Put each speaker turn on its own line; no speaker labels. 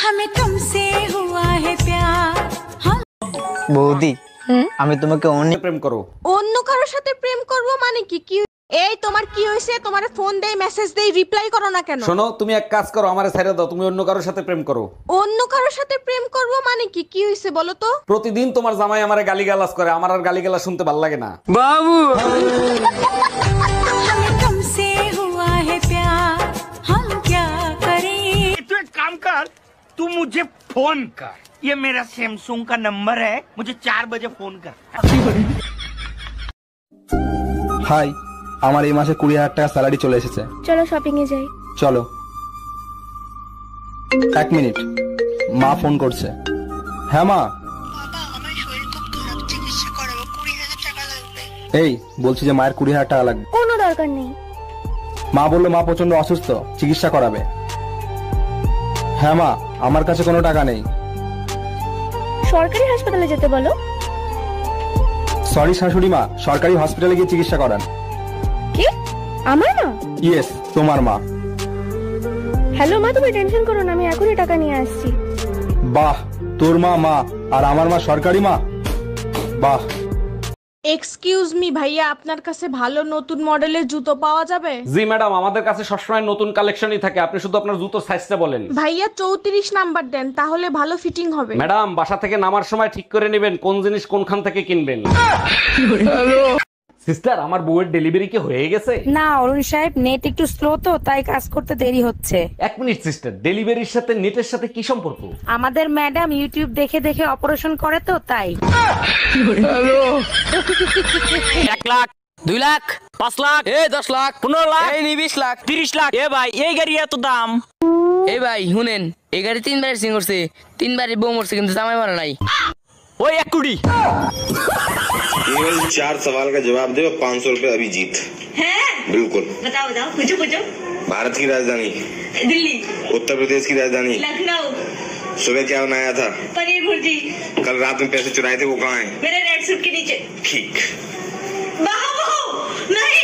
हमें तुमसे हुआ है प्यार।
বৌদি আমি তোমাকে অন্য
প্রেম করো।
অন্য কারোর সাথে প্রেম করব মানে কি? কি এই তোমার কি হইছে? তোমারে ফোন দেই, মেসেজ দেই, রিপ্লাই করো না কেন?
শোনো, তুমি এক কাজ করো, আমারে ছেড়ে দাও, তুমি অন্য কারোর সাথে প্রেম করো।
অন্য কারোর সাথে প্রেম করব মানে কি? কি হইছে বলো তো?
প্রতিদিন তোমার জামাই আমারে গালিগালাজ করে, আমার আর গালিগালাজ শুনতে ভালো লাগে না।
বাবু
हमें तुमसे हुआ है प्यार, हम क्या करें।
तू एक काम कर, तू मुझे फोन कर, ये मेरा सैमसंग का नंबर है, मुझे 4 बजे फोन कर।
হাই, আমার এই মাসে 20,000 টাকা স্যালারি চলে এসেছে।
চলো শপিং এ যাই।
চলো। 1 মিনিট, মা ফোন করছে। হ্যাঁ মা। এই বলছি যে মায়ের 20,000 টাকা লাগবে।
কোনো দরকার নেই।
মা বললো মা প্রচন্ড অসুস্থ, চিকিৎসা করাবে। হ্যাঁ মা, আমার কাছে কোনো টাকা নেই।
সরকারি হাসপাতালে যেতে বলো।
সরি শাশুড়ি মা, সরকারি হসপিটালে গিয়ে চিকিৎসা করান।
কি? আমার মা?
ইয়েস, তোমার মা।
হ্যালো মা, তুমি টেনশন করো না, আমি এখনই টাকা নিয়ে আসছি।
বাহ, তোর মা মা আর আমার মা সরকারি মা। বাহ।
এক্সকিউজ মি ভাইয়া, আপনার কাছে ভালো নতুন মডেলের জুতো পাওয়া যাবে?
জি ম্যাডাম, আমাদের কাছে সবসময় নতুন কালেকশনই থাকে, আপনি শুধু আপনার জুতোর সাইজটা বলেন।
ভাইয়া 34 নাম্বার দেন, তাহলে ভালো ফিটিং হবে।
ম্যাডাম, বাসা থেকে নামার সময় ঠিক করে নেবেন কোন জিনিস কোনখান থেকে কিনবেন। সিস্টার, আমার বউয়ের ডেলিভারি কি হয়ে গেছে?
না অরুণ সাহেব, নেট একটু স্লো তো, তাই কাজ করতে দেরি হচ্ছে।
1 মিনিট সিস্টার, ডেলিভারির সাথে নেটের সাথে কি সম্পর্ক?
আমাদের ম্যাডাম ইউটিউব দেখে দেখে অপারেশন করে তো, তাই।
1 লাখ, 2 লাখ, 5 লাখ, 10 লাখ, 15 লাখ, 20 লাখ, 30 লাখ। ভাই, এই গাড়ি এত দাম?
ভাই শুনেন, এই গাড়ি 3 বার সিং করছে, 3 বারই বউ মরছে, কিন্তু জামাই মারা নাই।
ওই 1 কোটি।
केवल 4 सवाल का जवाब दे और 500 रुपए अभी जीत है। बिल्कुल।
बताओ बताओ, पूछो पूछो।
भारत की राजधानी?
दिल्ली।
उत्तर प्रदेश की राजधानी?
लखनऊ।
सुबह क्या बनाया था?
पनीर भुर्जी।
कल रात में पैसे चुराए थे, वो कहाँ है?
मेरे रेड सूट के नीचे।
ठीक।
बाबू नहीं।